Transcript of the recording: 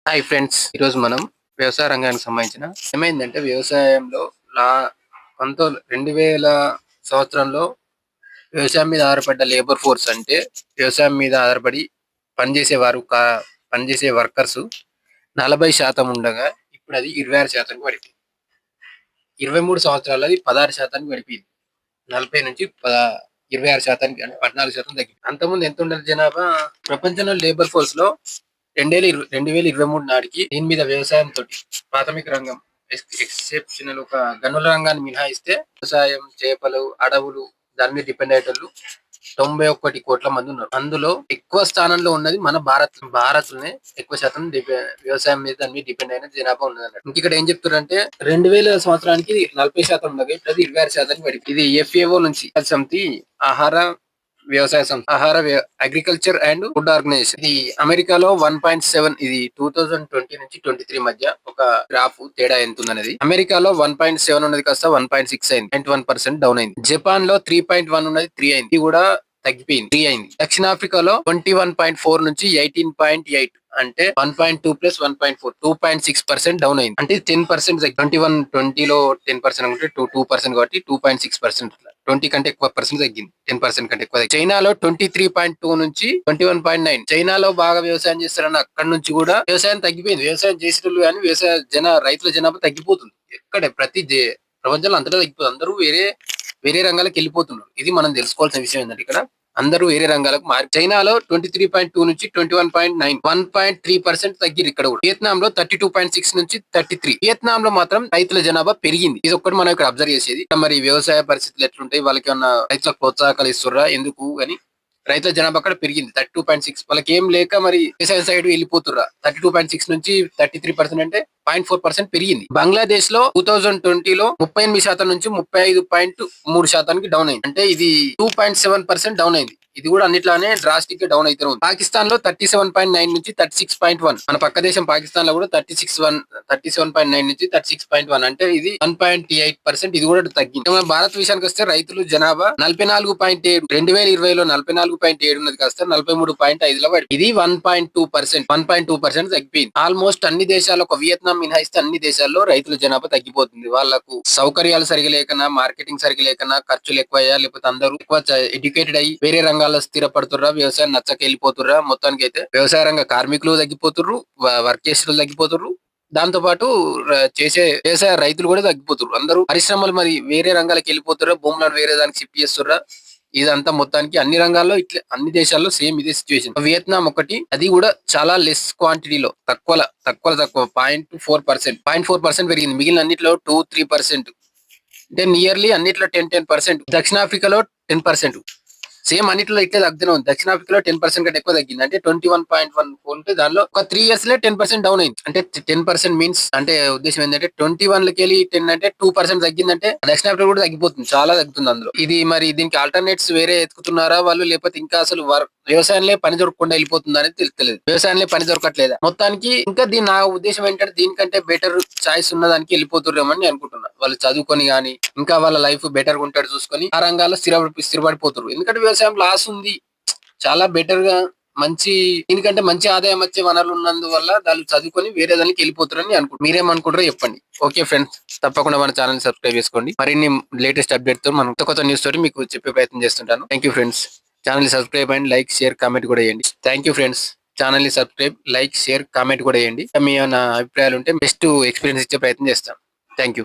Hi friends, ఈరోజు మనం వ్యవసాయ రంగానికి సంబంధించిన ఏమైందంటే వ్యవసాయంలో లా 2000 సంవత్సరంలో వ్యవసాయం మీద ఆధారపడ్డ లేబర్ ఫోర్స్ అంటే వ్యవసాయం మీద ఆధారపడి పనిచేసేవారు పనిచేసే వర్కర్స్ 40% ఉండగా ఇప్పుడు అది 26% పడిపోయింది. 23 సంవత్సరాలు అది 16% పడిపోయింది. 40 నుంచి 26% అంటే 14% తగ్గింది. అంతకుముందు ఎంత ఉండేది జనాభా? ప్రపంచంలో లేబర్ ఫోర్స్ లో 2023 నాటికి దీని మీద వ్యవసాయం తోటి ప్రాథమిక రంగం ఎక్సెప్షనల్ ఒక గనుల రంగాన్ని మినహాయిస్తే వ్యవసాయం, చేపలు, అడవులు దాని మీద డిపెండ్ అయ్యేటోళ్ళు 91 కోట్ల మంది ఉన్నారు. అందులో ఎక్కువ స్థానంలో ఉన్నది మన భారత్ లోనే ఎక్కువ శాతం వ్యవసాయం మీద దాని మీద డిపెండ్ అయిన జనాభా ఉన్నది అన్నట్టు. ఇంక ఇక్కడ ఏం చెప్తున్నారంటే 2000 సంవత్సరానికి 40% ఉండగా ఇప్పుడు 26% పడింది. ఇది FAO నుంచి సమితి ఆహార వ్యవసాయ సంస్థ అగ్రికల్చర్ అండ్ ఫుడ్ ఆర్గనైజేషన్. ఇది అమెరికాలో 1.7, ఇది 2020 నుంచి 23 మధ్య ఒక గ్రాఫ్ తేడా ఎంత ఉందనేది. అమెరికాలో 1.7 ఉన్నది కాస్త 1.6 అయింది, 0.1% డౌన్ అయింది. జపాన్ లో 3.1 ఉన్నది 3 అయింది, ఇది కూడా తగ్గిపోయింది, 3 అయింది. దక్షిణాఫ్రికాలో 21.4 నుంచి 18.8 అంటే 1.2 ప్లస్ 1.4 2.6% డౌన్ అయింది. అంటే 10% 20 లో 10% అంటే 2% కాబట్టి 2.6%. 20 కంటే ఎక్కువ పర్సెంట్ తగ్గింది, 10% కంటే ఎక్కువ. చైనాలో 23.2 నుంచి 21.9. చైనాలో బాగా వ్యవసాయం చేస్తారని అక్కడ నుంచి కూడా వ్యవసాయం తగ్గిపోయింది. వ్యవసాయం చేసేటోళ్ళు కానీ రైతుల జనాభా తగ్గిపోతుంది. ఎక్కడ ప్రపంచంలో అంతటా తగ్గిపోతుంది. అందరూ వేరే వేరే రంగాలకు వెళ్ళిపోతున్నారు. ఇది మనం తెలుసుకోవాల్సిన విషయం ఏంటంటే ఇక్కడ అందరూ వేరే రంగాలకు మారి చైనాలో 23.2 నుంచి 21.9 1.3% తగ్గిరు. ఇక్కడ కూడా వియత్నాం లో 32.6 నుంచి 33. వియత్నాం లో మాత్రం రైతుల జనాభా పెరిగింది. ఇది ఒక్కటి మనం ఇక్కడ అబ్జర్వ్ చేసేది. మరి వ్యవసాయ పరిస్థితులు ఎట్లుంటాయి, వాళ్ళకి ఏమన్నా రైతులకు ప్రోత్సాహకాలు ఇస్తుర్రా, ఎందుకు అని రైతుల జనాభా అక్కడ పెరిగింది 32.6. వాళ్ళకి ఏం లేక మరి వ్యవసాయం సైడ్ వెళ్ళిపోతుర్రా. 32.6 నుంచి 33% అంటే 0.4% పెరిగింది. బంగ్లాదేశ్ లో 2020 లో 38% నుంచి 35.3% డౌన్ అయింది. అంటే ఇది 2.7% డౌన్ అయింది. ఇది కూడా అన్నిట్లానే డ్రాస్టిక్ గా డౌన్ అయితే ఉంది. పాకిస్తాన్ లో 37.9 నుంచి 36.1. మన పక్క దేశం పాకిస్తాన్ లో కూడా 37.9 నుంచి 36.1 అంటే ఇది 1.8%. ఇది కూడా తగ్గింది. మన భారత విషయానికి వస్తే రైతులు జనాభా 44.7 2020లో 44.7 ఉన్నది కాస్త 43.5 లో పడి ఇది 1.2% తగ్గిపోయింది. ఆల్మోస్ట్ అన్ని దేశాల్లో ఒక వియత్నాం మినహాయిస్తే అన్ని దేశాల్లో రైతుల జనాభా తగ్గిపోతుంది. వాళ్ళకు సౌకర్యాలు సరిగా లేకనా, మార్కెటింగ్ సరిగా లేకనా, ఖర్చులు ఎక్కువ అయ్యా, లేకపోతే అందరూ ఎక్కువ ఎడ్యుకేటెడ్ అయ్యి వేరే రంగాల్లో స్థిరపడుతుర్రా, వ్యవసాయం నచ్చక వెళ్ళిపోతుర్రా. మొత్తానికి అయితే వ్యవసాయ రంగ కార్మికులు తగ్గిపోతుర్రు, వర్క్ చేసే తగ్గిపోతుర్రు. దాంతో పాటు చేసే వ్యవసాయ రైతులు కూడా తగ్గిపోతుర్రు. అందరూ పరిశ్రమలు మరి వేరే రంగాలకు వెళ్ళిపోతుర్రా, భూములను వేరే దానికి షిఫ్ట్ చేస్తుర్రా. ఇదంతా మొత్తానికి అన్ని రంగాల్లో ఇట్లా అన్ని దేశాల్లో సేమ్ ఇదే సిచ్యువేషన్. వియత్నాం ఒకటి, అది కూడా చాలా లెస్ క్వాంటిటీలో తక్కువ 0.4% పెరిగింది. మిగిలిన అన్నిట్లో 2-3%. అంటే నియర్లీ అన్నిట్లో 10%. దక్షిణాఫ్రికాలో 10%. సేమ్ అన్నిట్లో ఇట్లే తగ్గుతూనే ఉంది. దక్షిణాఫ్రికాలో 10% కంటే ఎక్కువ తగ్గింది. అంటే 21.1 ఉంటే దానిలో ఒక 3 years లో 10% డౌన్ అయింది. అంటే 10% మీన్స్ అంటే ఉద్దేశం ఏంటంటే 21 లకి వెళ్ళి 10 అంటే 2% తగ్గిందంటే దక్షిణాఫ్రికా కూడా తగ్గిపోతుంది, చాలా తగ్గుతుంది అందులో. ఇది మరి దీనికి ఆల్టర్నేట్స్ వేరే ఎత్తుకుతున్నారా వాళ్ళు, లేకపోతే ఇంకా అసలు వ్యవసాయంలో పని దొరకకుండా వెళ్ళిపోతుందా అనేది తెలియదు. వ్యవసాయంలో పని దొరకట్లేదా మొత్తానికి. ఇంకా నా ఉద్దేశం ఏంటంటే దీనికంటే బెటర్ చాయిస్ ఉన్నదానికి వెళ్ళిపోతుర్రేమని నేను అనుకుంటున్నా. వాళ్ళు చదువుకొని గానీ ఇంకా వాళ్ళ లైఫ్ బెటర్ గా ఉంటాడు చూసుకొని ఆ రంగాల్లో స్థిరపడిపోతారు. ఎందుకంటే వ్యవసాయం లాస్ ఉంది, చాలా బెటర్ గా మంచి దీనికంటే మంచి ఆదాయం వచ్చే వనరులు ఉన్నందువల్ల వాళ్ళు చదువుకొని వేరే దానికి వెళ్ళిపోతారని అనుకుంటారు. మీరేమనుకుంటారో చెప్పండి. ఓకే ఫ్రెండ్స్, తప్పకుండా మన ఛానల్ సబ్స్క్రైబ్ చేసుకోండి. మరిన్ని లేటెస్ట్ అప్డేట్ తో మనం కొత్త న్యూస్ తోటి మీకు చెప్పే ప్రయత్నం చేస్తుంటాను. Thank you friends. Channel subscribe and like, share, comment కూడా చేయండి. Thank you friends. ఛానల్ ని సబ్స్క్రైబ్, లైక్, షేర్, కామెంట్ కూడా చేయండి. మీ అభిప్రాయాలు ఉంటే బెస్ట్ ఎక్స్పీరియన్స్ ఇచ్చే ప్రయత్నం చేస్తాం. Thank you.